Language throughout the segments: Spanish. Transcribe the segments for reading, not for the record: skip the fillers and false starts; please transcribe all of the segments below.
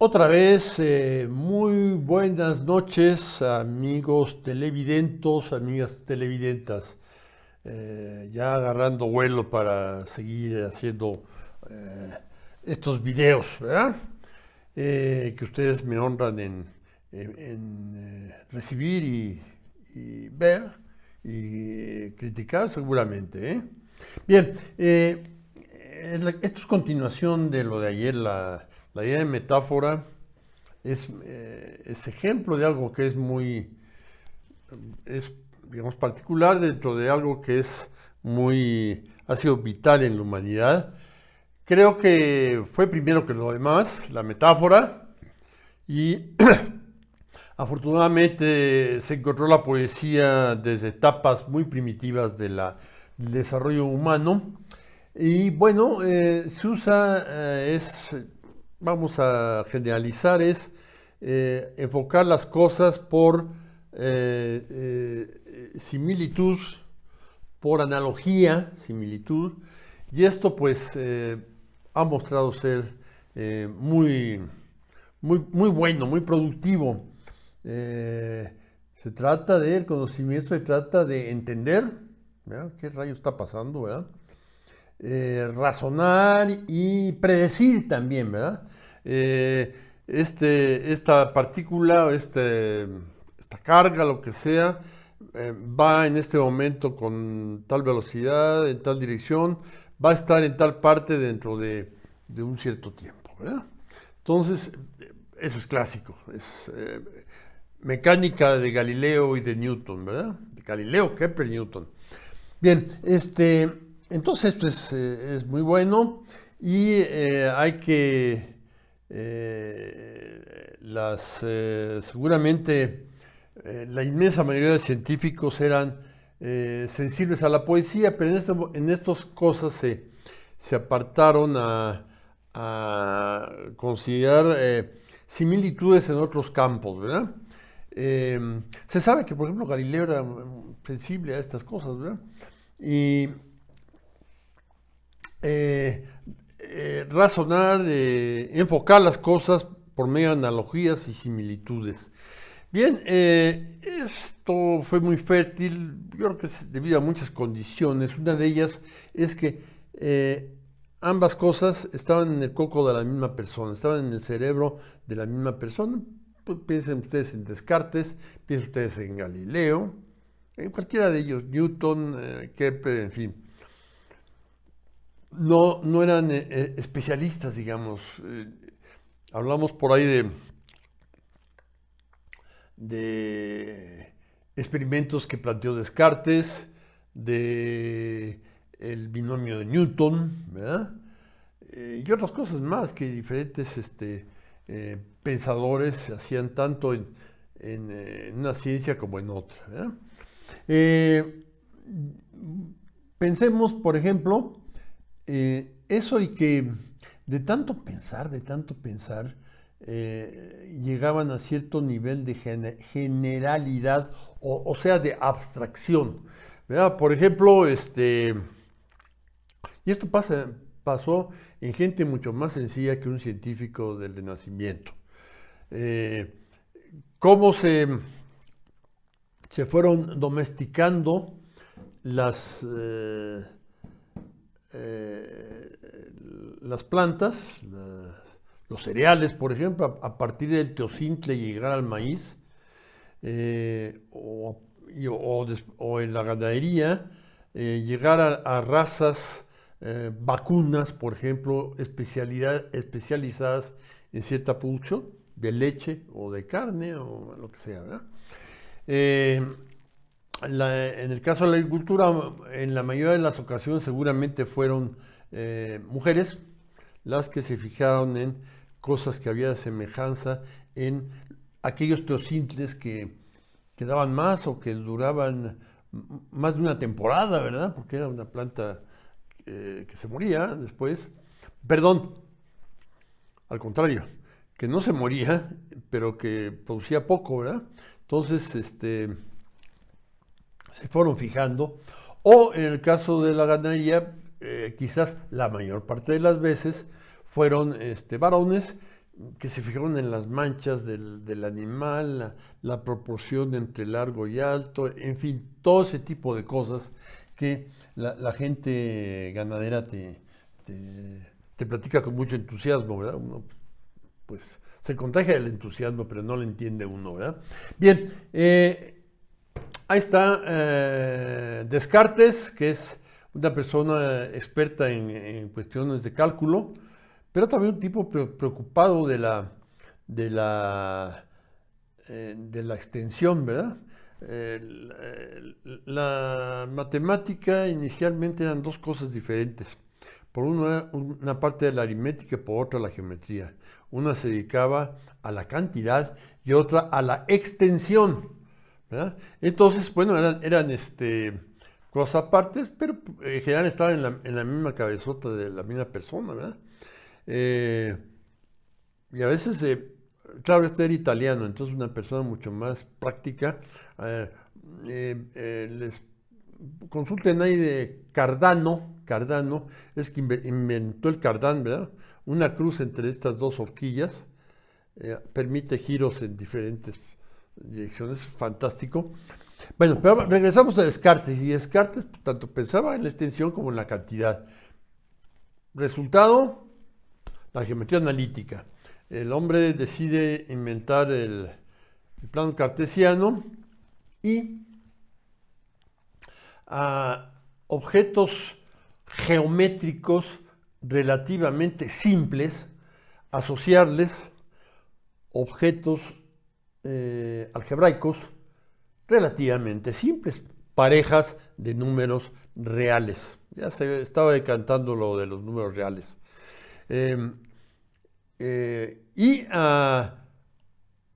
Otra vez, muy buenas noches, amigos televidentos, amigas televidentas. Ya agarrando vuelo para seguir haciendo eh, estos videos, ¿verdad? Que ustedes me honran en recibir y ver y criticar seguramente, ¿eh? Bien, esto es continuación de lo de ayer, la idea de metáfora es ejemplo de algo que es, digamos, particular dentro de algo que ha sido vital en la humanidad. Creo que fue primero que lo demás, la metáfora, y afortunadamente se encontró la poesía desde etapas muy primitivas del desarrollo humano. Y bueno, se usa, vamos a generalizar, enfocar las cosas por similitud, por analogía, similitud, y esto pues ha mostrado ser muy bueno, muy productivo. Se trata del conocimiento, se trata de entender, ¿verdad? ¿Qué rayo está pasando, verdad? Razonar y predecir también, ¿verdad? Esta partícula, esta carga, lo que sea, va en este momento con tal velocidad, en tal dirección, va a estar en tal parte dentro de un cierto tiempo, ¿verdad? Entonces, eso es clásico, es mecánica de Galileo y de Newton, ¿verdad? De Galileo, Kepler, Newton. Bien, entonces esto es muy bueno y hay que, seguramente la inmensa mayoría de científicos eran sensibles a la poesía, pero en estas cosas se apartaron a considerar similitudes en otros campos, ¿verdad? Se sabe que, por ejemplo, Galileo era sensible a estas cosas, ¿verdad? Y eh, razonar, enfocar las cosas por medio de analogías y similitudes. Bien, esto fue muy fértil, yo creo que es debido a muchas condiciones. Una de ellas es que ambas cosas estaban en el coco de la misma persona, estaban en el cerebro de la misma persona. Pues piensen ustedes en Descartes, piensen ustedes en Galileo, en cualquiera de ellos, Newton, Kepler, en fin. No eran especialistas, digamos. Hablamos por ahí de experimentos que planteó Descartes, de el binomio de Newton, ¿verdad? Y otras cosas más que diferentes pensadores hacían tanto en una ciencia como en otra, ¿verdad? Eh, Pensemos, por ejemplo, eso y que de tanto pensar, llegaban a cierto nivel de generalidad, o sea, de abstracción, ¿verdad? Por ejemplo, y esto pasó en gente mucho más sencilla que un científico del Renacimiento. Eh, cómo se fueron domesticando las, eh, eh, las plantas, los cereales, por ejemplo, a partir del teocintle llegar al maíz, o en la ganadería, llegar a razas vacunas, por ejemplo, especializadas en cierta producción de leche o de carne o lo que sea, ¿verdad? Eh, en el caso de la agricultura, en la mayoría de las ocasiones seguramente fueron mujeres las que se fijaron en cosas que había de semejanza en aquellos teocintles que daban más o que duraban más de una temporada, ¿verdad? Porque era una planta que se moría después. Perdón, al contrario, que no se moría, pero que producía poco, ¿verdad? Entonces, se fueron fijando. O en el caso de la ganadería, quizás la mayor parte de las veces fueron varones que se fijaron en las manchas del animal, la proporción entre largo y alto, en fin, todo ese tipo de cosas que la gente ganadera te platica con mucho entusiasmo, ¿verdad? Uno, pues se contagia del entusiasmo, pero no lo entiende uno, ¿verdad? Bien, ahí está Descartes, que es una persona experta en cuestiones de cálculo, pero también un tipo preocupado de la extensión, ¿verdad? La matemática inicialmente eran dos cosas diferentes. Por una parte de la aritmética y por otra la geometría. Una se dedicaba a la cantidad y otra a la extensión, ¿verdad? Entonces, bueno, eran cosas aparte, pero en general estaban en la misma cabezota de la misma persona, ¿verdad? Eh, y a veces, claro, este era italiano, entonces una persona mucho más práctica. eh, Les consulten ahí de Cardano. Cardano es que inventó el cardán, ¿verdad? Una cruz entre estas dos horquillas permite giros en diferentes direcciones, fantástico. Bueno, pero regresamos a Descartes, y Descartes tanto pensaba en la extensión como en la cantidad. Resultado, la geometría analítica. El hombre decide inventar el plano cartesiano y a objetos geométricos relativamente simples, asociarles objetos algebraicos relativamente simples, parejas de números reales. Ya se estaba decantando lo de los números reales. Y a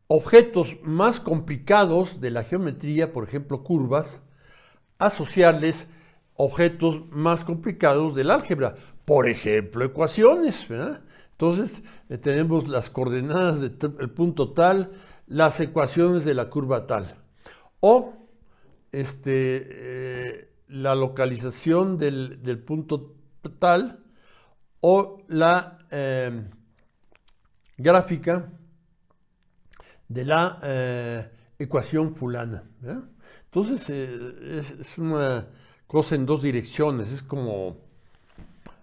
objetos más complicados de la geometría, por ejemplo curvas, asociarles objetos más complicados del álgebra, por ejemplo ecuaciones, ¿verdad? Entonces tenemos las coordenadas del punto tal, las ecuaciones de la curva tal, o la localización del punto tal, o la gráfica de la ecuación fulana, ¿verdad? Entonces es una cosa en dos direcciones, es como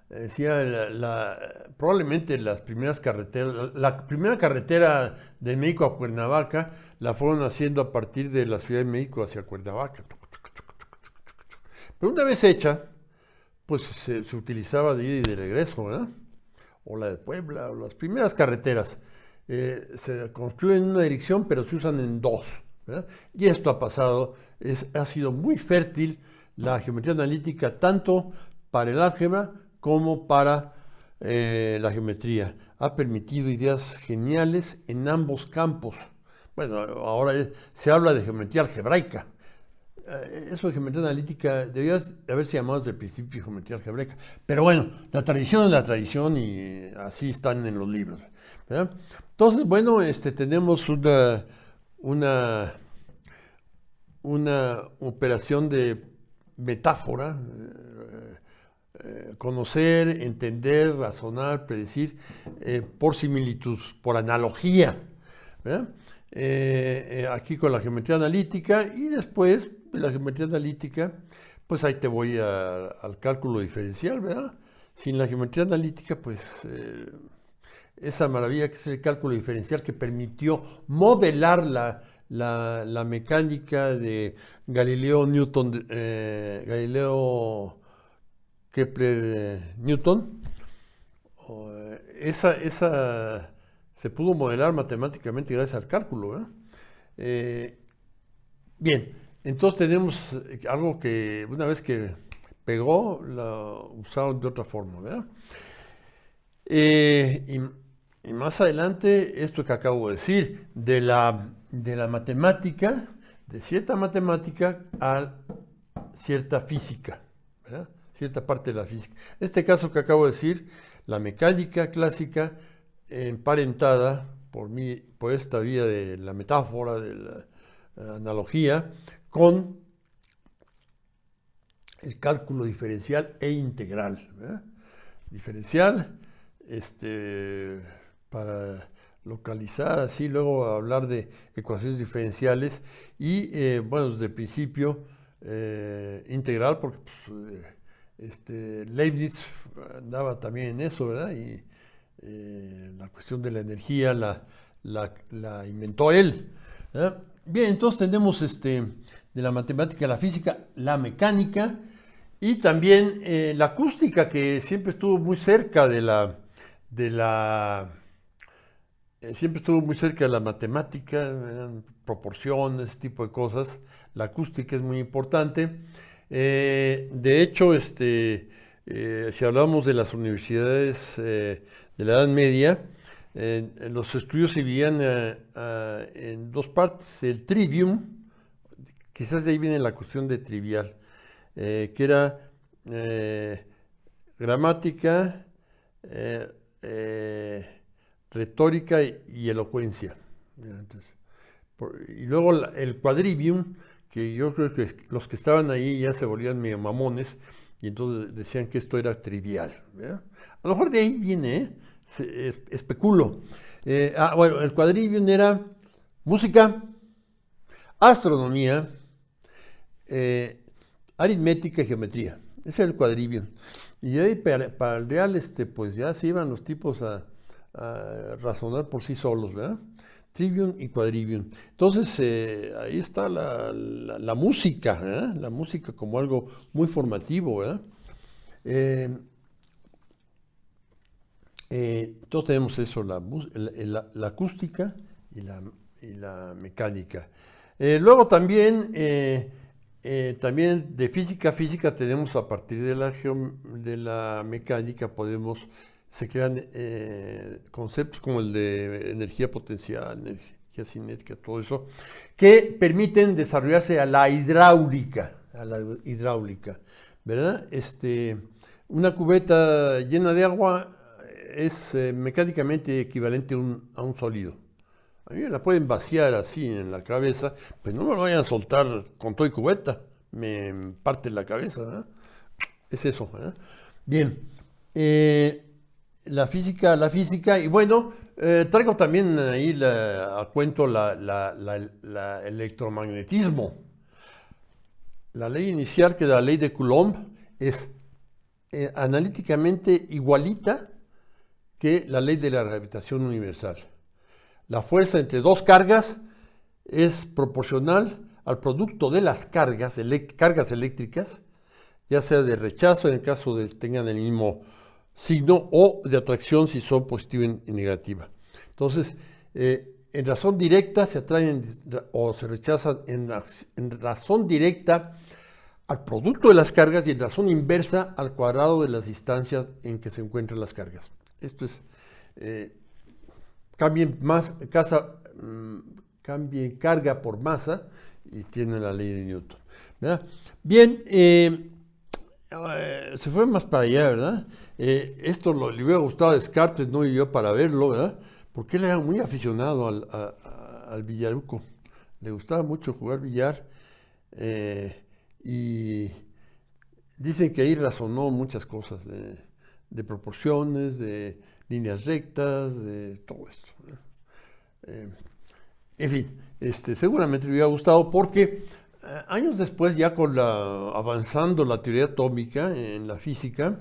decía probablemente las primeras carreteras, la primera carretera de México a Cuernavaca la fueron haciendo a partir de la Ciudad de México hacia Cuernavaca. Pero una vez hecha, pues se utilizaba de ida y de regreso, ¿verdad? O la de Puebla, o las primeras carreteras. Se construyen en una dirección, pero se usan en dos, ¿verdad? Y esto ha pasado, ha sido muy fértil la geometría analítica, tanto para el álgebra como para la geometría. Ha permitido ideas geniales en ambos campos. Bueno, ahora se habla de geometría algebraica. Eso de geometría analítica debía haberse llamado desde el principio geometría algebraica. Pero bueno, la tradición es la tradición y así están en los libros, ¿verdad? Entonces, bueno, tenemos una, una operación de metáfora, conocer, entender, razonar, predecir, por similitud, por analogía, ¿verdad? Aquí con la geometría analítica, y después de la geometría analítica, pues ahí te voy al cálculo diferencial, ¿verdad? Sin la geometría analítica, pues esa maravilla que es el cálculo diferencial, que permitió modelar la mecánica de Galileo Newton, Galileo Kepler Newton. Esa se pudo modelar matemáticamente gracias al cálculo, ¿verdad? Bien, entonces tenemos algo que una vez que pegó, la usaron de otra forma, ¿verdad? Y más adelante, esto que acabo de decir, de la matemática, de cierta matemática a cierta física, ¿verdad? Cierta parte de la física. En este caso que acabo de decir, la mecánica clásica emparentada por esta vía de la metáfora, de la analogía, con el cálculo diferencial e integral, ¿verdad? Diferencial, para localizar así, luego hablar de ecuaciones diferenciales y, bueno, desde el principio integral, porque pues, Leibniz andaba también en eso, ¿verdad? Y la cuestión de la energía la inventó él, ¿verdad? Bien, entonces tenemos de la matemática, la física, la mecánica y también la acústica, que siempre estuvo muy cerca de la siempre estuvo muy cerca de la matemática, eran proporciones, ese tipo de cosas. La acústica es muy importante. De hecho, si hablamos de las universidades de la Edad Media, los estudios se dividían en dos partes. El trivium, quizás de ahí viene la cuestión de trivial, que era gramática, eh, eh, retórica y elocuencia. Entonces, y luego el quadrivium, que yo creo que los que estaban ahí ya se volvían medio mamones y entonces decían que esto era trivial, ¿verdad? A lo mejor de ahí viene, especulo. Bueno, el quadrivium era música, astronomía, aritmética y geometría. Ese era el quadrivium. Y ahí para el real, pues ya se iban los tipos a razonar por sí solos, ¿verdad? Trivium y quadrivium. Entonces, ahí está la música, ¿verdad? La música como algo muy formativo, ¿verdad? Entonces tenemos eso, la acústica y la mecánica. Luego también, también de física tenemos a partir de la mecánica se crean conceptos como el de energía potencial, energía cinética, todo eso, que permiten desarrollarse a la hidráulica, ¿verdad? Una cubeta llena de agua es mecánicamente equivalente a un sólido. A mí me la pueden vaciar así en la cabeza, pues no me lo vayan a soltar con todo y cubeta, me parte la cabeza, ¿verdad? Es eso, ¿verdad? Bien, la física, y bueno, traigo también ahí a cuento la electromagnetismo. La ley inicial, que es la ley de Coulomb, es analíticamente igualita que la ley de la gravitación universal. La fuerza entre dos cargas es proporcional al producto de las cargas eléctricas, ya sea de rechazo en el caso de que tengan el mismo signo o de atracción si son positiva y negativa. Entonces, en razón directa se atraen o se rechazan en razón directa al producto de las cargas y en razón inversa al cuadrado de las distancias en que se encuentran las cargas. Esto es, cambien carga por masa y tienen la ley de Newton, ¿verdad? Bien, se fue más para allá, ¿verdad? Esto le hubiera gustado a Descartes, no vivió para verlo, ¿verdad? Porque él era muy aficionado al billaruco. Le gustaba mucho jugar billar y dicen que ahí razonó muchas cosas de proporciones, de líneas rectas, de todo esto, ¿verdad? En fin, seguramente le hubiera gustado porque años después, ya avanzando la teoría atómica en la física,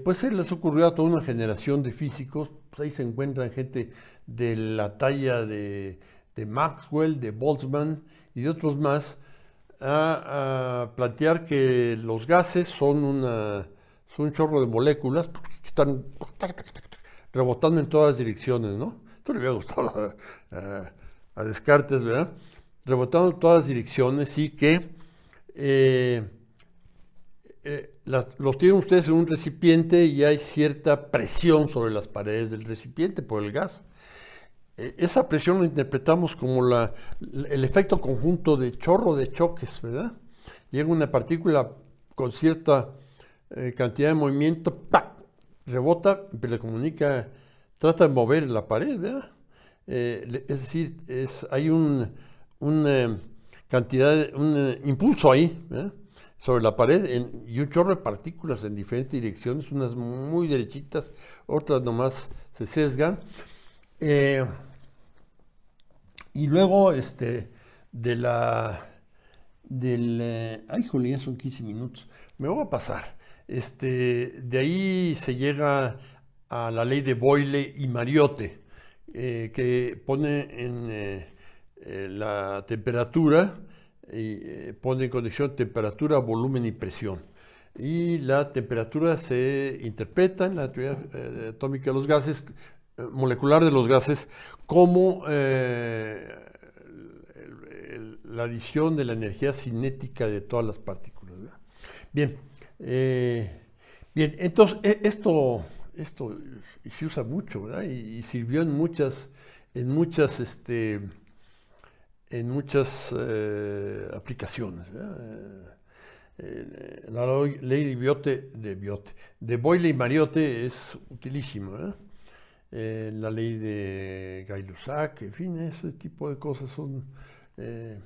pues se les ocurrió a toda una generación de físicos, pues ahí se encuentran gente de la talla de Maxwell, de Boltzmann y de otros más, a plantear que los gases son un chorro de moléculas que están rebotando en todas direcciones, ¿no? Esto le hubiera gustado a Descartes, ¿verdad? Rebotando en todas direcciones y que los tienen ustedes en un recipiente y hay cierta presión sobre las paredes del recipiente por el gas. Esa presión la interpretamos como el efecto conjunto de chorro de choques, ¿verdad? Llega una partícula con cierta cantidad de movimiento, ¡pac!, rebota, pero le comunica, trata de mover la pared, ¿verdad? Es decir, hay un impulso ahí, ¿verdad?, sobre la pared y un chorro de partículas en diferentes direcciones, unas muy derechitas, otras nomás se sesgan. Eh, y luego, de la, ay, jolín, ya son 15 minutos. Me voy a pasar. De ahí se llega a la ley de Boyle y Mariotte, que pone en la temperatura, pone en conexión temperatura, volumen y presión. Y la temperatura se interpreta en la teoría atómica de los gases, molecular de los gases, como la adición de la energía cinética de todas las partículas, ¿verdad? Bien, bien, entonces esto se usa mucho, ¿verdad? Y sirvió en muchas aplicaciones, ¿verdad? La ley de Boyle y Mariotte es utilísima, ¿verdad? La ley de Gay-Lussac, en fin, ese tipo de cosas son eh,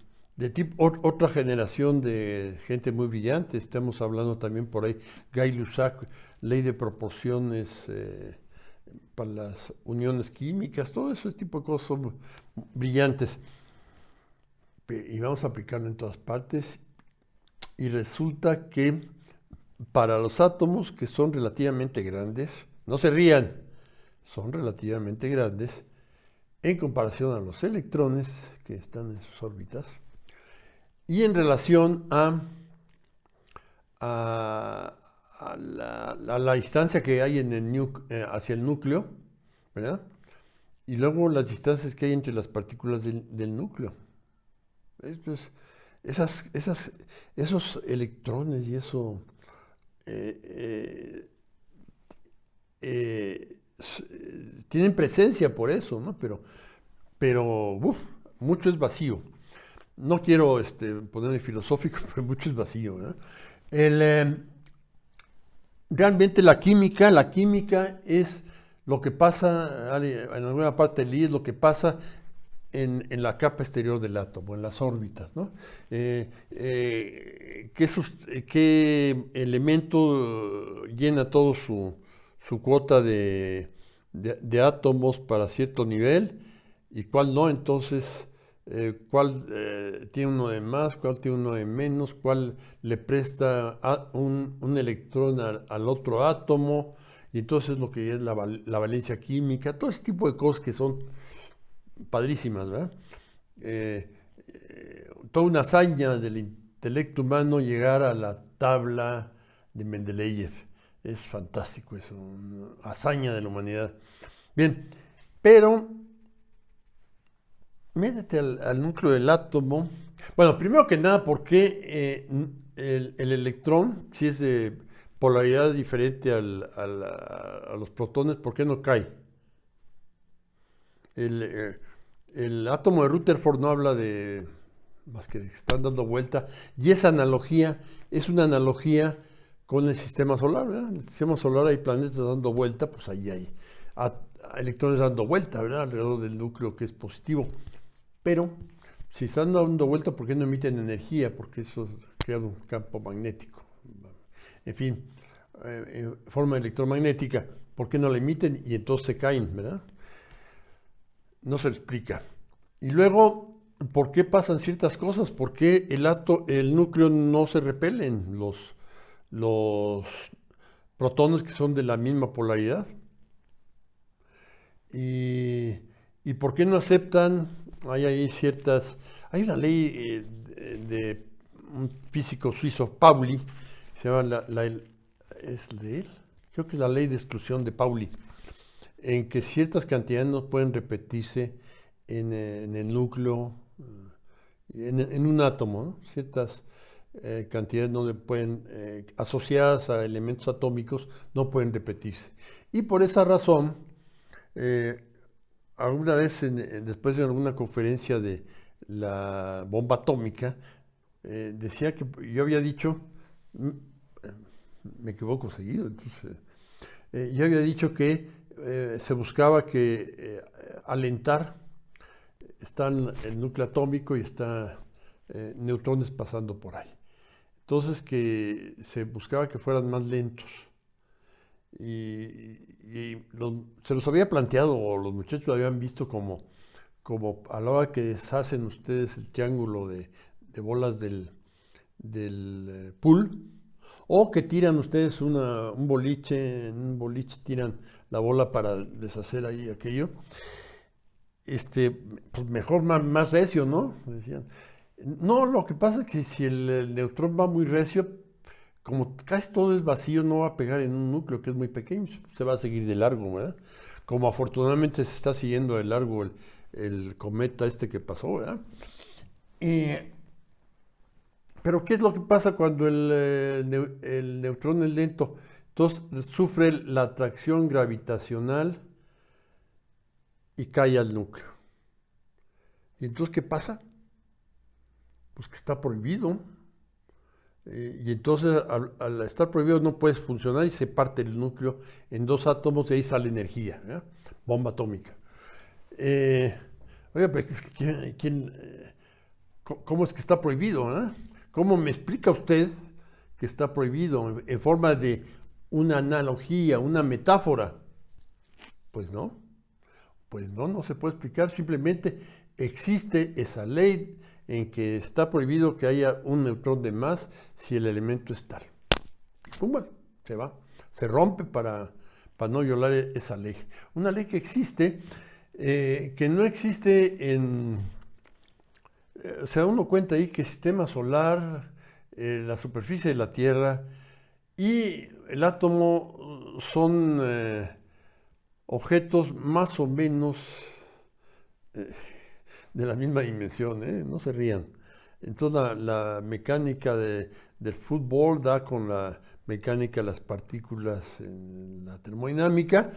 otra generación de gente muy brillante. Estamos hablando también por ahí, Gay-Lussac, ley de proporciones para las uniones químicas, todo ese tipo de cosas son brillantes. Y vamos a aplicarlo en todas partes. Y resulta que para los átomos que son relativamente grandes, no se rían, son relativamente grandes en comparación a los electrones que están en sus órbitas y en relación a, la distancia que hay hacia el núcleo, ¿verdad? Y luego las distancias que hay entre las partículas del núcleo. Entonces, esos electrones y eso eh, eh, tienen presencia por eso, ¿no? Pero mucho es vacío. No quiero ponerme filosófico, pero mucho es vacío, ¿verdad? El, eh, Realmente la química es lo que pasa, en alguna parte del I es lo que pasa en la capa exterior del átomo, en las órbitas, ¿no? ¿Qué elemento llena todo su cuota de átomos para cierto nivel y cuál no? Entonces, cuál tiene uno de más, cuál tiene uno de menos, cuál le presta un electrón al otro átomo, y entonces lo que es la valencia química, todo ese tipo de cosas que son padrísimas, ¿verdad? Toda una hazaña del intelecto humano llegar a la tabla de Mendeleev. Es fantástico eso, una hazaña de la humanidad. Bien, pero métete al núcleo del átomo. Bueno, primero que nada, ¿por qué el electrón, si es de polaridad diferente a los protones, por qué no cae? El, eh, el átomo de Rutherford no habla de más que están dando vuelta, y esa analogía es una analogía con el sistema solar, ¿verdad? En el sistema solar hay planetas dando vuelta, pues ahí hay electrones dando vuelta, ¿verdad? Alrededor del núcleo que es positivo. Pero si están dando vuelta, ¿por qué no emiten energía? Porque eso crea un campo magnético. En fin, en forma electromagnética, ¿por qué no la emiten? Y entonces se caen, ¿verdad? No se explica. Y luego, ¿por qué pasan ciertas cosas? ¿Por qué el núcleo no se repelen los protones que son de la misma polaridad? ¿Y, y por qué no aceptan? Hay una ley de un físico suizo, Pauli, se llama ¿es de él? Creo que es la ley de exclusión de Pauli, en que ciertas cantidades no pueden repetirse en el núcleo, en un átomo, ¿no? Ciertas cantidades no pueden, asociadas a elementos atómicos, no pueden repetirse. Y por esa razón, eh, alguna vez después de alguna conferencia de la bomba atómica, decía que yo había dicho, me equivoco seguido, entonces, yo había dicho que se buscaba que alentar, está el núcleo atómico y está neutrones pasando por ahí. Entonces que se buscaba que fueran más lentos. Se los había planteado, o los muchachos lo habían visto como a la hora que deshacen ustedes el triángulo de bolas del pool, o que tiran ustedes un boliche, en un boliche tiran la bola para deshacer ahí aquello. Pues mejor más recio, ¿no? Decían. No, lo que pasa es que si el neutrón va muy recio, como casi todo es vacío, no va a pegar en un núcleo que es muy pequeño, se va a seguir de largo, ¿verdad? Como afortunadamente se está siguiendo de largo el cometa que pasó, ¿verdad? Pero ¿qué es lo que pasa cuando el neutrón es lento? Entonces sufre la atracción gravitacional y cae al núcleo. ¿Y entonces qué pasa? Pues que está prohibido. Y entonces al estar prohibido no puedes funcionar y se parte el núcleo en dos átomos y ahí sale energía, ¿verdad? Bomba atómica. Oiga, pero ¿cómo es que está prohibido? ¿Cómo me explica usted que está prohibido en forma de una analogía, una metáfora? Pues no, no se puede explicar, simplemente existe esa ley en que está prohibido que haya un neutrón de más si el elemento es tal. ¡Pum! Se va, se rompe para no violar esa ley. Una ley que existe, que no existe se da uno cuenta ahí que el sistema solar, la superficie de la Tierra y el átomo son objetos más o menos de la misma dimensión, no se rían. Entonces la mecánica del fútbol da con la mecánica de las partículas en la termodinámica,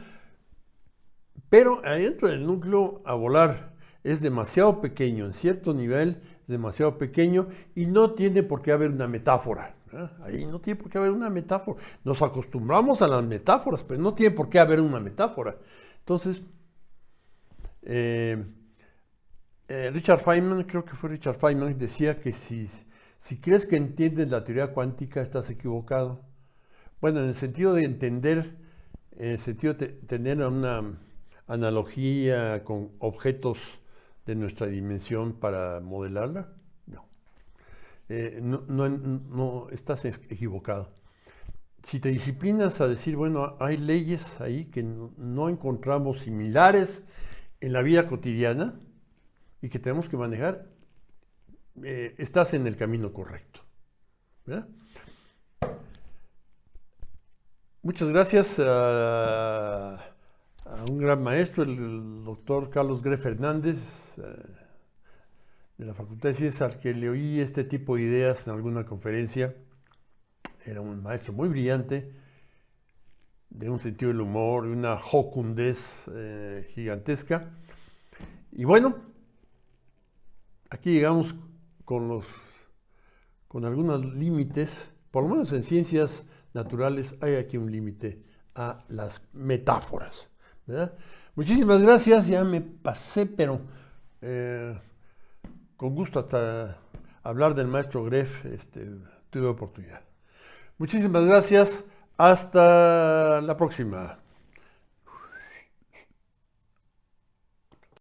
pero adentro del núcleo a volar es demasiado pequeño, en cierto nivel es demasiado pequeño y no tiene por qué haber una metáfora. Ahí no tiene por qué haber una metáfora. Nos acostumbramos a las metáforas, pero no tiene por qué haber una metáfora. Entonces, Richard Feynman, creo que fue Richard Feynman, decía que si crees que entiendes la teoría cuántica, estás equivocado. Bueno, en el sentido de entender, en el sentido de tener una analogía con objetos de nuestra dimensión para modelarla, no. No estás equivocado. Si te disciplinas a decir, bueno, hay leyes ahí que no encontramos similares en la vida cotidiana y que tenemos que manejar, estás en el camino correcto, ¿verdad? Muchas gracias a un gran maestro, el doctor Carlos Gre Fernández, de la Facultad de Ciencias, al que le oí este tipo de ideas en alguna conferencia. Era un maestro muy brillante, de un sentido del humor, de una jocundez gigantesca. Y bueno, aquí llegamos con algunos límites, por lo menos en ciencias naturales hay aquí un límite a las metáforas, ¿verdad? Muchísimas gracias, ya me pasé, pero con gusto hasta hablar del maestro Greff tuve oportunidad. Muchísimas gracias, hasta la próxima.